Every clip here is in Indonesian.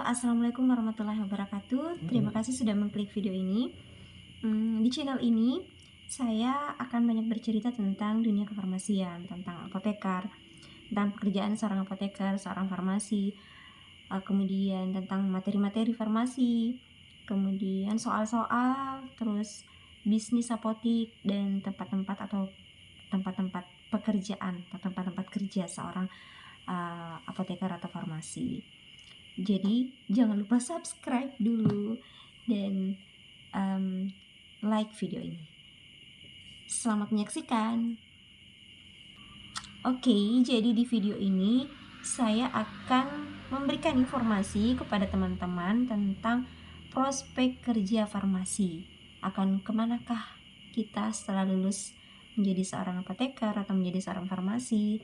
Assalamualaikum warahmatullahi wabarakatuh. Terima kasih sudah mengklik video ini. Di channel ini saya akan banyak bercerita tentang dunia kefarmasian, tentang apoteker, tentang pekerjaan seorang apoteker, seorang farmasi, kemudian tentang materi-materi farmasi, kemudian soal-soal, terus bisnis apotik dan tempat-tempat pekerjaan atau tempat-tempat kerja seorang apoteker atau farmasi. Jadi jangan lupa subscribe dulu dan like video ini. Selamat menyaksikan. Oke, jadi di video ini saya akan memberikan informasi kepada teman-teman tentang prospek kerja farmasi. Akan kemanakah kita setelah lulus menjadi seorang apoteker atau menjadi seorang farmasi.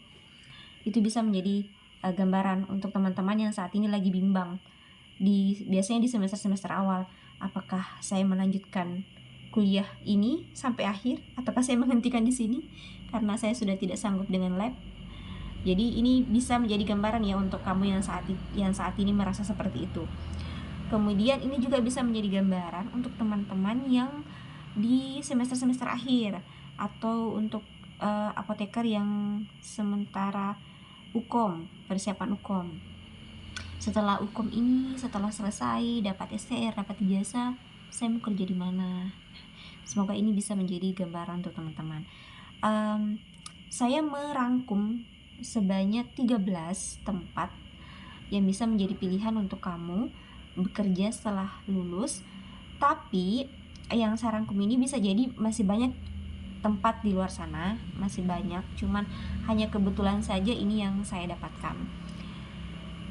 Itu bisa menjadi gambaran untuk teman-teman yang saat ini lagi bimbang biasanya di semester awal, apakah saya melanjutkan kuliah ini sampai akhir ataukah saya menghentikan di sini karena saya sudah tidak sanggup dengan lab. Jadi ini bisa menjadi gambaran ya untuk kamu yang saat ini merasa seperti itu. Kemudian ini juga bisa menjadi gambaran untuk teman-teman yang di semester akhir atau untuk apoteker yang sementara UKOM, persiapan UKOM. Setelah UKOM ini, setelah selesai dapat STR, dapat ijazah, saya mau kerja di mana? Semoga ini bisa menjadi gambaran untuk teman-teman. Saya merangkum sebanyak 13 tempat yang bisa menjadi pilihan untuk kamu bekerja setelah lulus. Tapi yang saya rangkum ini bisa jadi masih banyak tempat di luar sana, masih banyak, cuman hanya kebetulan saja ini yang saya dapatkan.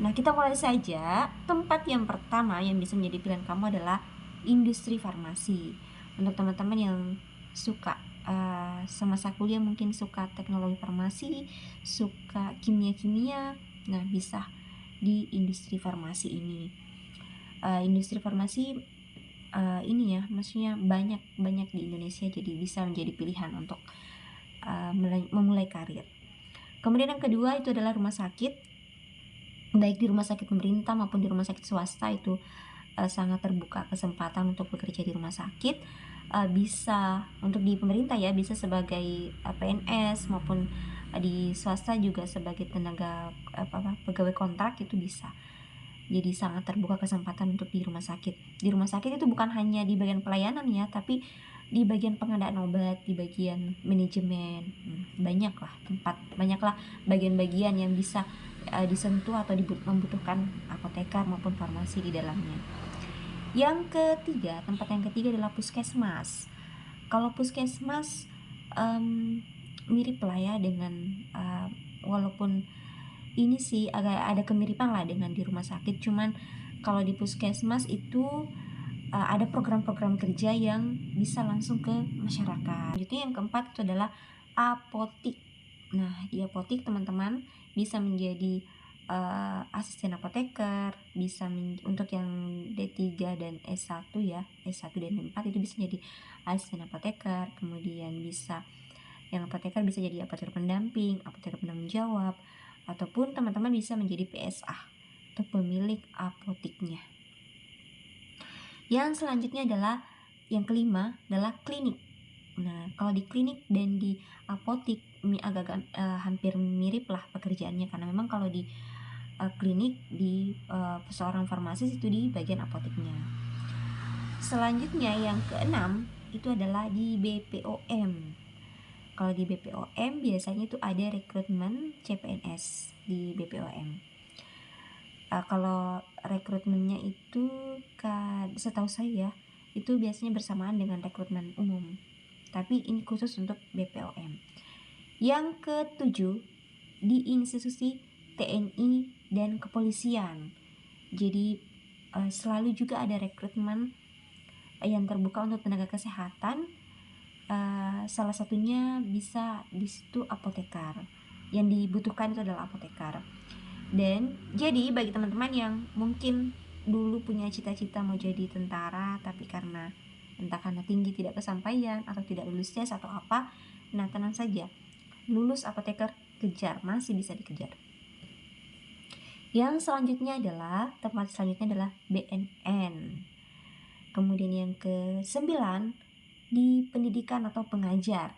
Nah, kita mulai saja. Tempat yang pertama yang bisa menjadi pilihan kamu adalah industri farmasi. Untuk teman-teman yang suka semasa kuliah mungkin suka teknologi farmasi, suka kimia-kimia, nah bisa di industri farmasi ini. Industri farmasi ini ya, maksudnya banyak di Indonesia, jadi bisa menjadi pilihan untuk memulai karir. Kemudian yang kedua itu adalah rumah sakit, baik di rumah sakit pemerintah maupun di rumah sakit swasta. Itu sangat terbuka kesempatan untuk bekerja di rumah sakit. Bisa untuk di pemerintah ya, bisa sebagai PNS, maupun di swasta juga sebagai tenaga pegawai kontrak, itu bisa. Jadi sangat terbuka kesempatan untuk di rumah sakit. Di rumah sakit itu bukan hanya di bagian pelayanan ya, tapi di bagian pengadaan obat, di bagian manajemen, banyaklah bagian-bagian yang bisa disentuh atau membutuhkan apoteker maupun farmasi di dalamnya. Tempat yang ketiga adalah puskesmas. Kalau puskesmas mirip lah ya dengan walaupun ini sih agak ada kemiripan lah dengan di rumah sakit, cuman kalau di puskesmas itu ada program-program kerja yang bisa langsung ke masyarakat. Selanjutnya yang keempat itu adalah apotik. Nah, di apotik teman-teman bisa menjadi asisten apoteker, bisa untuk yang D3 dan S1 ya, S1 dan D4 itu bisa jadi asisten apoteker. Kemudian bisa yang apoteker bisa jadi apoteker pendamping, apoteker penanggung jawab, ataupun teman-teman bisa menjadi PSA atau pemilik apotiknya. Yang selanjutnya adalah yang kelima adalah klinik. Nah, kalau di klinik dan di apotik agak hampir mirip lah pekerjaannya, karena memang kalau di klinik di seorang farmasis itu di bagian apotiknya. Selanjutnya yang keenam itu adalah di BPOM. Kalau di BPOM biasanya itu ada rekrutmen CPNS di BPOM. Kalau rekrutmennya itu setahu saya itu biasanya bersamaan dengan rekrutmen umum, tapi ini khusus untuk BPOM. Yang ketujuh, di institusi TNI dan kepolisian. Jadi selalu juga ada rekrutmen yang terbuka untuk tenaga kesehatan. Salah satunya bisa di situ apoteker. Yang dibutuhkan itu adalah apoteker. Dan jadi bagi teman-teman yang mungkin dulu punya cita-cita mau jadi tentara, tapi karena entah karena tinggi tidak kesampaian atau tidak lulus tes atau apa, nah tenang saja, lulus apoteker kejar, masih bisa dikejar. Yang selanjutnya adalah tempat selanjutnya adalah BNN. Kemudian yang ke-9 di pendidikan atau pengajar.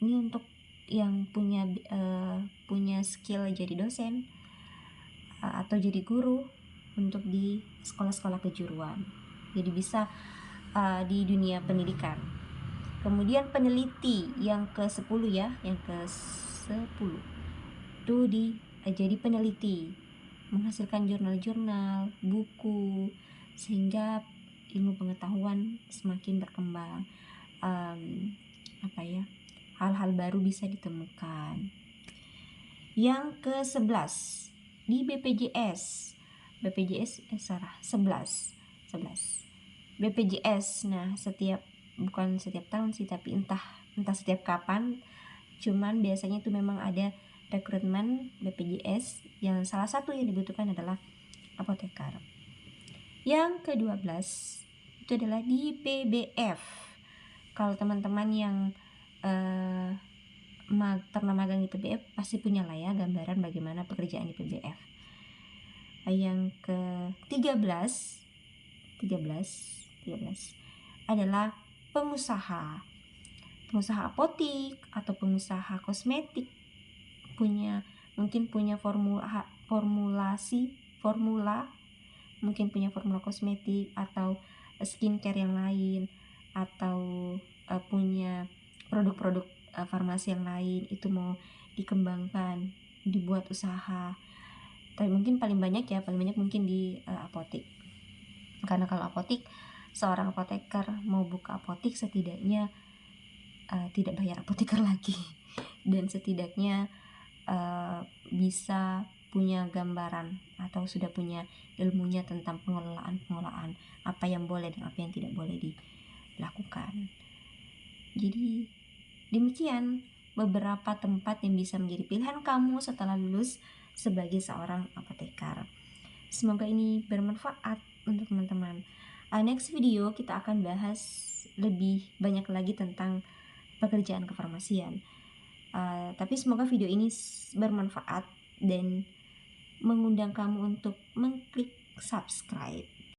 Ini untuk yang punya skill jadi dosen atau jadi guru untuk di sekolah-sekolah kejuruan. Jadi bisa di dunia pendidikan. Kemudian peneliti yang ke-10 ya, yang ke-10 itu jadi peneliti, menghasilkan jurnal-jurnal, buku, sehingga ilmu pengetahuan semakin berkembang. Hal-hal baru bisa ditemukan. Yang ke-11 di BPJS 11 BPJS. Nah, bukan setiap tahun sih, tapi entah setiap kapan, cuman biasanya itu memang ada rekrutmen BPJS yang salah satu yang dibutuhkan adalah apoteker. Yang ke-12 itu adalah di PBF. Kalau teman-teman yang pernah magang di PBF pasti punya lah ya gambaran bagaimana pekerjaan di PBF. Yang ke-13 adalah pengusaha apotik atau pengusaha kosmetik, mungkin punya formula, mungkin punya formula kosmetik atau skincare yang lain, atau punya produk-produk farmasi yang lain, itu mau dikembangkan, dibuat usaha. Tapi mungkin paling banyak mungkin di apotik, karena kalau apotik, seorang apoteker mau buka apotik setidaknya tidak bayar apoteker lagi dan setidaknya bisa punya gambaran atau sudah punya ilmunya tentang pengelolaan apa yang boleh dan apa yang tidak boleh dilakukan. Jadi demikian beberapa tempat yang bisa menjadi pilihan kamu setelah lulus sebagai seorang apoteker. Semoga ini bermanfaat untuk teman-teman. Next video kita akan bahas lebih banyak lagi tentang pekerjaan kefarmasian. Tapi semoga video ini bermanfaat dan mengundang kamu untuk mengklik subscribe.